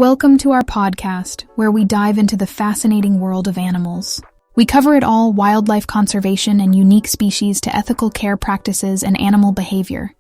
Welcome to our podcast, where we dive into the fascinating world of animals. We cover it all: wildlife conservation and unique species to ethical care practices and animal behavior.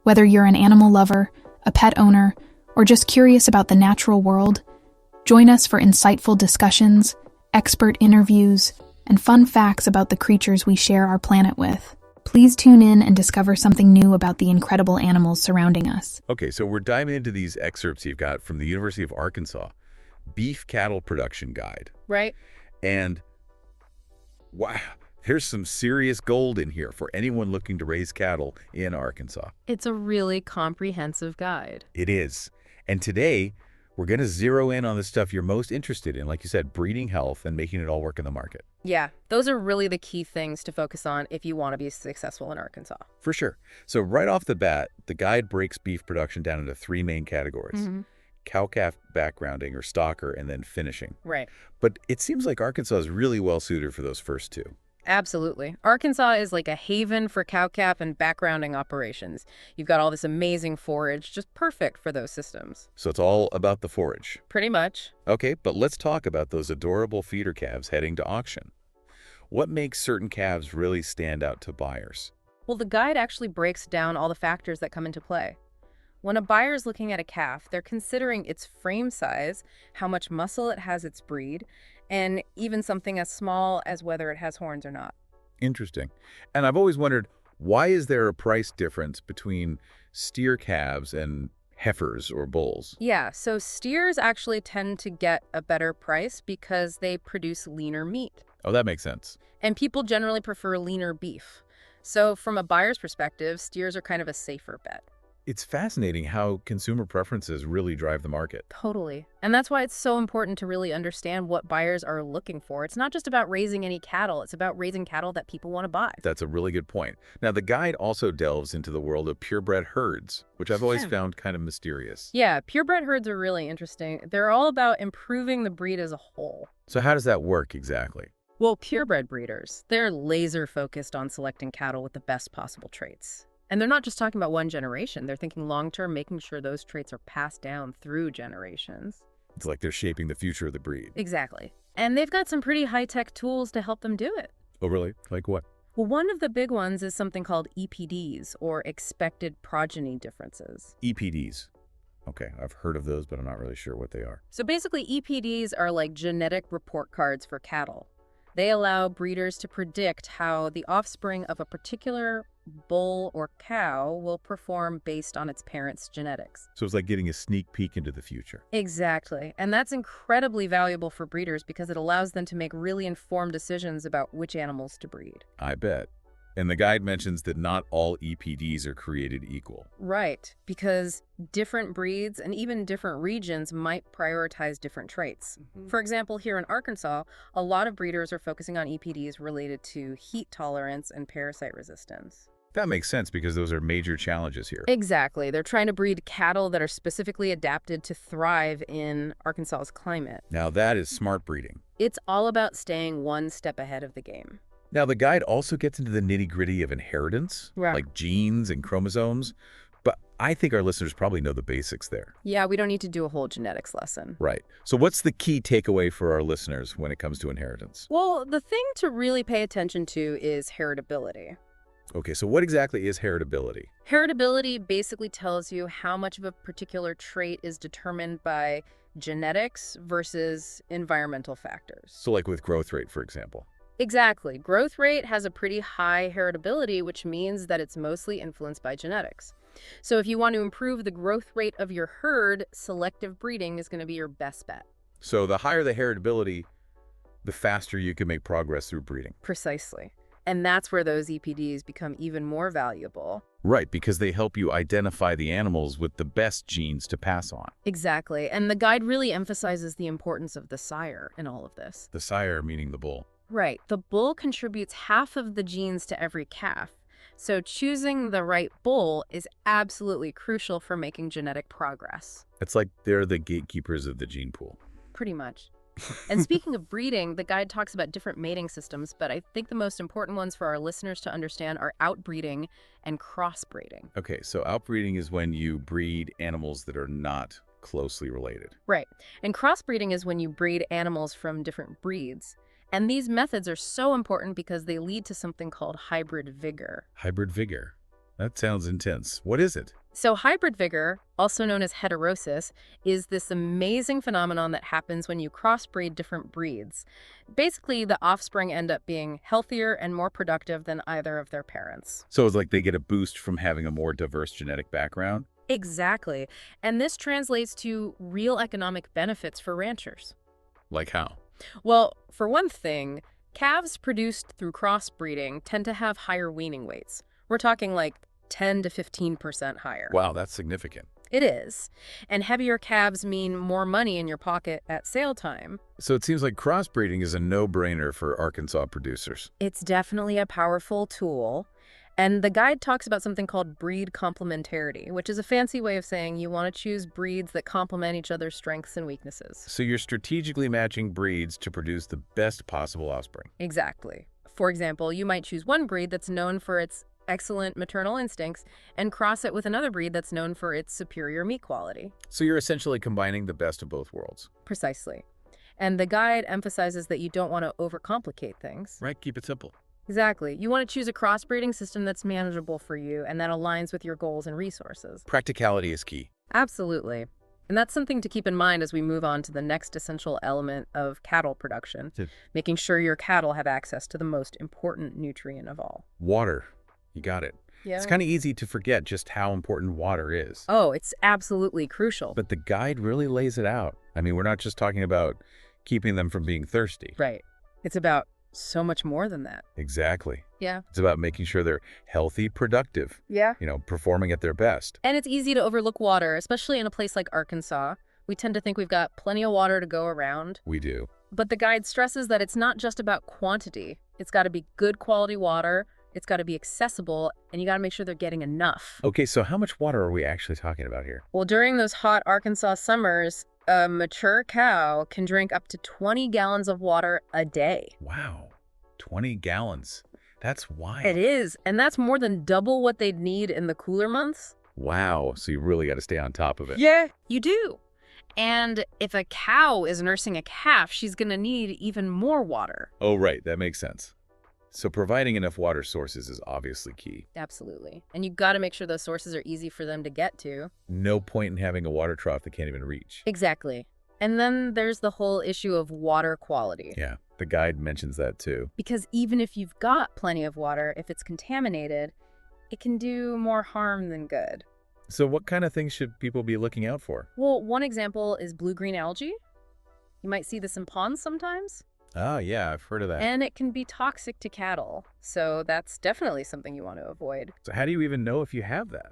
Whether you're an animal lover, a pet owner, or just curious about the natural world, join us for insightful discussions, expert interviews, and fun facts about the creatures we share our planet with. Please tune in and discover something new about the incredible animals surrounding us. Okay, so we're diving into these excerpts you've got from the University of Arkansas, Beef Cattle Production Guide. Right. And wow, there's some serious gold in here for anyone looking to raise cattle in Arkansas. It's a really comprehensive guide. It is. And today, we're going to zero in on the stuff you're most interested in, like you said, breeding health and making it all work in the market. Yeah, those are really the key things to focus on if you want to be successful in Arkansas. For sure. So right off the bat, the guide breaks beef production down into three main categories. Cow-calf backgrounding or stocker, and then finishing. Right. But it seems like Arkansas is really well suited for those first two. Absolutely. Arkansas is like a haven for cow-calf and backgrounding operations. You've got all this amazing forage, just perfect for those systems. So it's all about the forage. Pretty much. Okay, but let's talk about those adorable feeder calves heading to auction. What makes certain calves really stand out to buyers? Well, the guide actually breaks down all the factors that come into play. When a buyer's looking at a calf, they're considering its frame size, how much muscle it has its breed, and even something as small as whether it has horns or not. Interesting. And I've always wondered, why is there a price difference between steer calves and heifers or bulls? Yeah, so steers actually tend to get a better price because they produce leaner meat. Oh, that makes sense. And people generally prefer leaner beef. So from a buyer's perspective, steers are kind of a safer bet. It's fascinating how consumer preferences really drive the market. Totally. And that's why it's so important to really understand what buyers are looking for. It's not just about raising any cattle. It's about raising cattle that people want to buy. That's a really good point. Now, the guide also delves into the world of purebred herds, which I've always found kind of mysterious. Yeah, purebred herds are really interesting. They're all about improving the breed as a whole. So how does that work exactly? Well, purebred breeders, they're laser focused on selecting cattle with the best possible traits. And they're not just talking about one generation. They're thinking long-term, making sure those traits are passed down through generations. It's like they're shaping the future of the breed. Exactly. And they've got some pretty high-tech tools to help them do it. Oh, really? Like what? Well, one of the big ones is something called EPDs, or expected progeny differences. EPDs. Okay, I've heard of those, but I'm not really sure what they are. So basically, EPDs are like genetic report cards for cattle. They allow breeders to predict how the offspring of a particular bull or cow will perform based on its parents' genetics. So it's like getting a sneak peek into the future. Exactly. And that's incredibly valuable for breeders because it allows them to make really informed decisions about which animals to breed. I bet. And the guide mentions that not all EPDs are created equal. Right, because different breeds and even different regions might prioritize different traits. For example, here in Arkansas, a lot of breeders are focusing on EPDs related to heat tolerance and parasite resistance. That makes sense because those are major challenges here. Exactly. They're trying to breed cattle that are specifically adapted to thrive in Arkansas's climate. Now that is smart breeding. It's all about staying one step ahead of the game. Now the guide also gets into the nitty-gritty of inheritance, like genes and chromosomes, but I think our listeners probably know the basics there. Yeah, we don't need to do a whole genetics lesson. Right. So what's the key takeaway for our listeners when it comes to inheritance? Well, the thing to really pay attention to is heritability. Okay, so what exactly is heritability? Heritability basically tells you how much of a particular trait is determined by genetics versus environmental factors. So like with growth rate, for example. Exactly. Growth rate has a pretty high heritability, which means that it's mostly influenced by genetics. So if you want to improve the growth rate of your herd, selective breeding is going to be your best bet. So the higher the heritability, the faster you can make progress through breeding. Precisely. And that's where those EPDs become even more valuable. Right, because they help you identify the animals with the best genes to pass on. Exactly. And the guide really emphasizes the importance of the sire in all of this. The sire meaning the bull. Right. The bull contributes half of the genes to every calf. So choosing the right bull is absolutely crucial for making genetic progress. It's like they're the gatekeepers of the gene pool. Pretty much. And speaking of breeding, the guide talks about different mating systems, but I think the most important ones for our listeners to understand are outbreeding and crossbreeding. Okay, so outbreeding is when you breed animals that are not closely related. Right. And crossbreeding is when you breed animals from different breeds. And these methods are so important because they lead to something called hybrid vigor. Hybrid vigor. That sounds intense. What is it? So hybrid vigor, also known as heterosis, is this amazing phenomenon that happens when you crossbreed different breeds. Basically, the offspring end up being healthier and more productive than either of their parents. So it's like they get a boost from having a more diverse genetic background? Exactly. And this translates to real economic benefits for ranchers. Like how? Well, for one thing, calves produced through crossbreeding tend to have higher weaning weights. We're talking like 10 to 15% higher. Wow, that's significant. It is. And heavier calves mean more money in your pocket at sale time. So it seems like crossbreeding is a no-brainer for Arkansas producers. It's definitely a powerful tool. And the guide talks about something called breed complementarity, which is a fancy way of saying you want to choose breeds that complement each other's strengths and weaknesses. So you're strategically matching breeds to produce the best possible offspring. Exactly. For example, you might choose one breed that's known for its excellent maternal instincts and cross it with another breed that's known for its superior meat quality. So you're essentially combining the best of both worlds. Precisely. And the guide emphasizes that you don't want to overcomplicate things. Right, keep it simple. Exactly. You want to choose a crossbreeding system that's manageable for you and that aligns with your goals and resources. Practicality is key. Absolutely. And that's something to keep in mind as we move on to the next essential element of cattle production, making sure your cattle have access to the most important nutrient of all. Water. You got it. Yeah. It's kind of easy to forget just how important water is. Oh, it's absolutely crucial. But the guide really lays it out. I mean, we're not just talking about keeping them from being thirsty. Right. It's about so much more than that. Exactly. Yeah. It's about making sure they're healthy, productive, Yeah. performing at their best. And it's easy to overlook water, especially in a place like Arkansas. We tend to think we've got plenty of water to go around. We do. But the guide stresses that it's not just about quantity. It's got to be good quality water. It's got to be accessible, and you got to make sure they're getting enough. Okay, so how much water are we actually talking about here? Well, during those hot Arkansas summers, a mature cow can drink up to 20 gallons of water a day. Wow, 20 gallons. That's wild. It is, and that's more than double what they'd need in the cooler months. Wow, so you really got to stay on top of it. Yeah, you do. And if a cow is nursing a calf, she's going to need even more water. Oh, right, that makes sense. So providing enough water sources is obviously key. Absolutely. And you got to make sure those sources are easy for them to get to. No point in having a water trough they can't even reach. Exactly. And then there's the whole issue of water quality. Yeah, the guide mentions that too. Because even if you've got plenty of water, if it's contaminated, it can do more harm than good. So what kind of things should people be looking out for? Well, one example is blue-green algae. You might see this in ponds sometimes. Oh, yeah, I've heard of that. And it can be toxic to cattle. So that's definitely something you want to avoid. So how do you even know if you have that?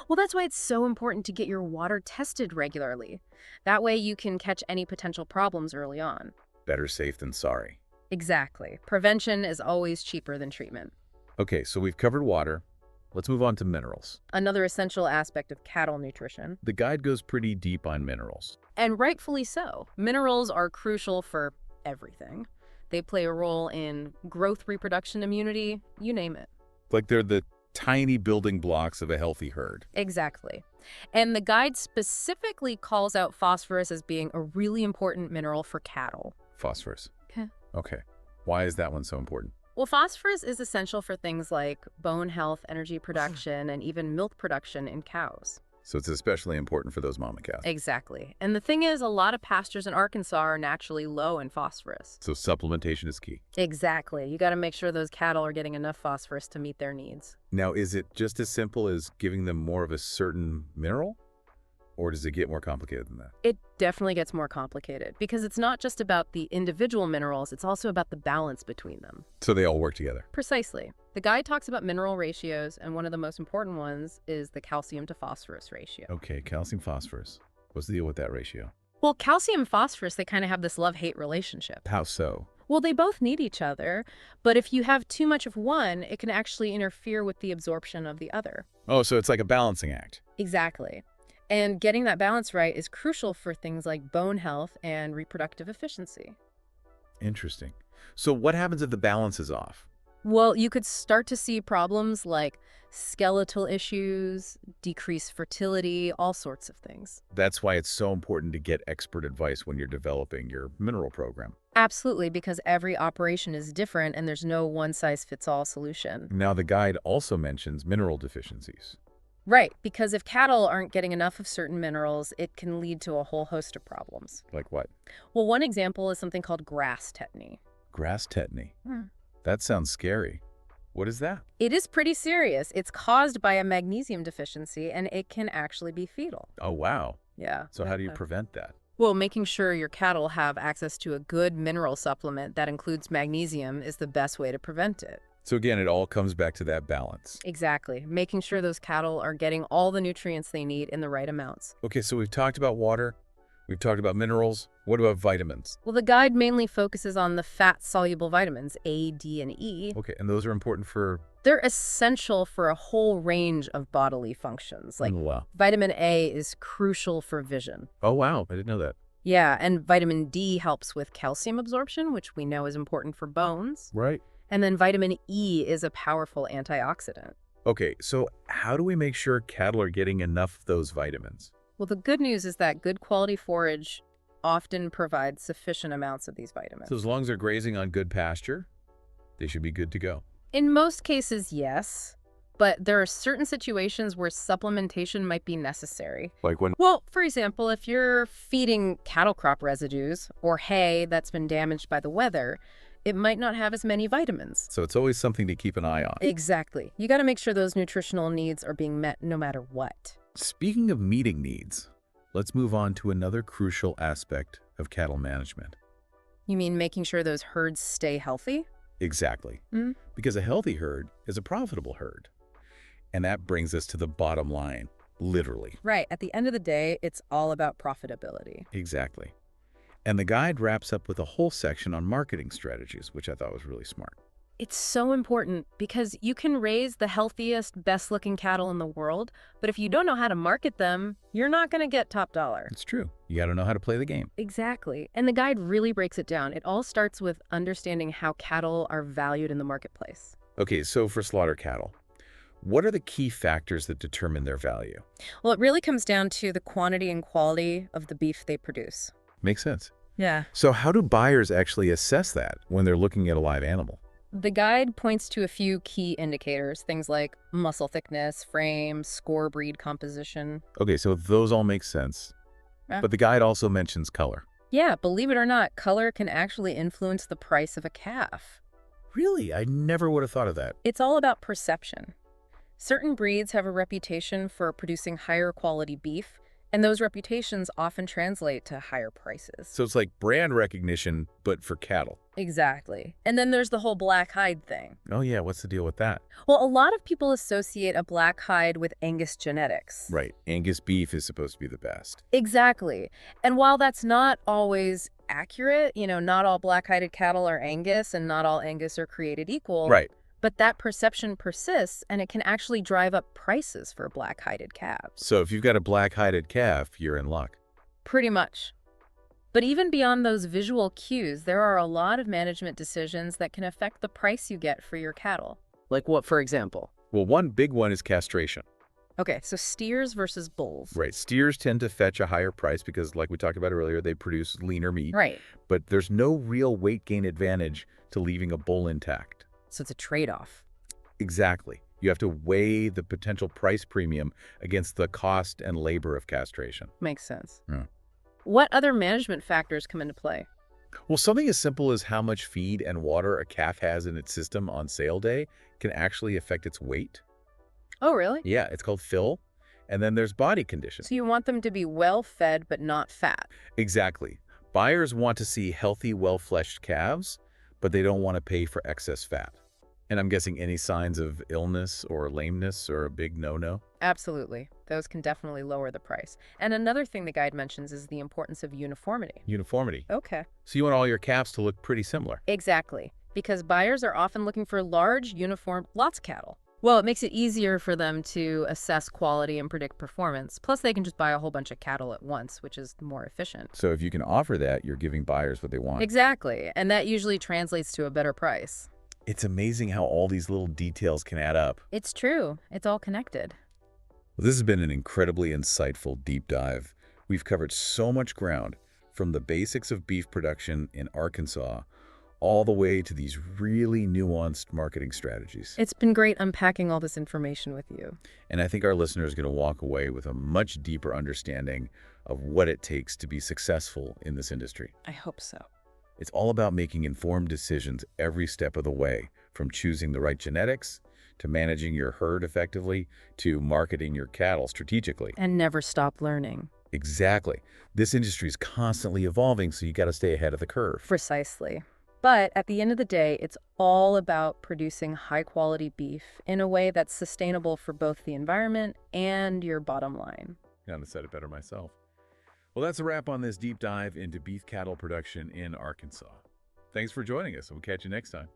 Well, that's why it's so important to get your water tested regularly. That way you can catch any potential problems early on. Better safe than sorry. Exactly. Prevention is always cheaper than treatment. Okay, so we've covered water. Let's move on to minerals. Another essential aspect of cattle nutrition. The guide goes pretty deep on minerals. And rightfully so. Minerals are crucial for everything. They play a role in growth, reproduction, immunity, you name it. Like they're the tiny building blocks of a healthy herd. Exactly. And the guide specifically calls out phosphorus as being a really important mineral for cattle. Phosphorus. Okay. Okay. Why is that one so important? Well, phosphorus is essential for things like bone health, energy production, and even milk production in cows. So it's especially important for those mama cows. Exactly. And the thing is, a lot of pastures in Arkansas are naturally low in phosphorus. So supplementation is key. Exactly. You got to make sure those cattle are getting enough phosphorus to meet their needs. Now, is it just as simple as giving them more of a certain mineral? Or does it get more complicated than that? It definitely gets more complicated because it's not just about the individual minerals, it's also about the balance between them. So they all work together. Precisely. The guide talks about mineral ratios, and one of the most important ones is the calcium to phosphorus ratio. Okay, calcium phosphorus. What's the deal with that ratio? Well, calcium and phosphorus, they kind of have this love-hate relationship. How so? Well, they both need each other, but if you have too much of one, it can actually interfere with the absorption of the other. Oh, so it's like a balancing act. Exactly. And getting that balance right is crucial for things like bone health and reproductive efficiency. Interesting. So what happens if the balance is off? Well, you could start to see problems like skeletal issues, decreased fertility, all sorts of things. That's why it's so important to get expert advice when you're developing your mineral program. Absolutely, because every operation is different and there's no one-size-fits-all solution. Now, the guide also mentions mineral deficiencies. Right, because if cattle aren't getting enough of certain minerals, it can lead to a whole host of problems. Like what? Well, one example is something called grass tetany. Grass tetany. That sounds scary. What is that? It is pretty serious. It's caused by a magnesium deficiency, and it can actually be fatal. Oh, wow. Yeah. So how do you prevent that? Well, making sure your cattle have access to a good mineral supplement that includes magnesium is the best way to prevent it. So again, it all comes back to that balance. Exactly. Making sure those cattle are getting all the nutrients they need in the right amounts. Okay, so we've talked about water. We've talked about minerals. What about vitamins? Well, the guide mainly focuses on the fat-soluble vitamins, A, D, and E. Okay, and those are important for... They're essential for a whole range of bodily functions. Like wow. vitamin A is crucial for vision. Oh, wow. I didn't know that. Yeah, and vitamin D helps with calcium absorption, which we know is important for bones. Right. And then vitamin E is a powerful antioxidant. Okay, so how do we make sure cattle are getting enough of those vitamins? Well, the good news is that good quality forage often provides sufficient amounts of these vitamins. So as long as they're grazing on good pasture, they should be good to go. In most cases, yes. But there are certain situations where supplementation might be necessary. Like when... Well, for example, if you're feeding cattle crop residues or hay that's been damaged by the weather, it might not have as many vitamins. So it's always something to keep an eye on. Exactly. You got to make sure those nutritional needs are being met no matter what. Speaking of meeting needs, let's move on to another crucial aspect of cattle management. You mean making sure those herds stay healthy? Exactly. Because a healthy herd is a profitable herd. And that brings us to the bottom line, literally. Right. At the end of the day, it's all about profitability. Exactly. And the guide wraps up with a whole section on marketing strategies, which I thought was really smart. It's so important because you can raise the healthiest, best-looking cattle in the world, but if you don't know how to market them, you're not going to get top dollar. It's true. You got to know how to play the game. Exactly. And the guide really breaks it down. It all starts with understanding how cattle are valued in the marketplace. Okay, so for slaughter cattle, what are the key factors that determine their value? Well, it really comes down to the quantity and quality of the beef they produce. Makes sense. Yeah. So how do buyers actually assess that when they're looking at a live animal? The guide points to a few key indicators, things like muscle thickness, frame, score breed composition. Okay, so those all make sense. Yeah. But the guide also mentions color. Yeah, believe it or not, color can actually influence the price of a calf. Really? I never would have thought of that. It's all about perception. Certain breeds have a reputation for producing higher quality beef, and those reputations often translate to higher prices. So it's like brand recognition, but for cattle. Exactly. And then there's the whole black hide thing. Oh yeah, what's the deal with that? Well, a lot of people associate a black hide with Angus genetics. Right, Angus beef is supposed to be the best. Exactly. And while that's not always accurate, not all black-hided cattle are Angus and not all Angus are created equal. Right. But that perception persists, and it can actually drive up prices for black-hided calves. So if you've got a black-hided calf, you're in luck. Pretty much. But even beyond those visual cues, there are a lot of management decisions that can affect the price you get for your cattle. Like what, for example? Well, one big one is castration. Okay, so steers versus bulls. Right. Steers tend to fetch a higher price because, like we talked about earlier, they produce leaner meat. Right. But there's no real weight gain advantage to leaving a bull intact. So it's a trade-off. Exactly. You have to weigh the potential price premium against the cost and labor of castration. Makes sense. Yeah. What other management factors come into play? Well, something as simple as how much feed and water a calf has in its system on sale day can actually affect its weight. Oh, really? Yeah, it's called fill. And then there's body condition. So you want them to be well-fed but not fat. Exactly. Buyers want to see healthy, well-fleshed calves, but they don't want to pay for excess fat. And I'm guessing any signs of illness or lameness are a big no-no? Absolutely. Those can definitely lower the price. And another thing the guide mentions is the importance of uniformity. Uniformity. Okay. So you want all your calves to look pretty similar. Exactly. Because buyers are often looking for large, uniform lots of cattle. Well, it makes it easier for them to assess quality and predict performance. Plus, they can just buy a whole bunch of cattle at once, which is more efficient. So if you can offer that, you're giving buyers what they want. Exactly. And that usually translates to a better price. It's amazing how all these little details can add up. It's true. It's all connected. Well, this has been an incredibly insightful deep dive. We've covered so much ground, from the basics of beef production in Arkansas all the way to these really nuanced marketing strategies. It's been great unpacking all this information with you. And I think our listeners are going to walk away with a much deeper understanding of what it takes to be successful in this industry. I hope so. It's all about making informed decisions every step of the way, from choosing the right genetics, to managing your herd effectively, to marketing your cattle strategically. And never stop learning. Exactly. This industry is constantly evolving, so you got to stay ahead of the curve. Precisely. But at the end of the day, it's all about producing high-quality beef in a way that's sustainable for both the environment and your bottom line. Couldn't have said it better myself. Well, that's a wrap on this deep dive into beef cattle production in Arkansas. Thanks for joining us, and we'll catch you next time.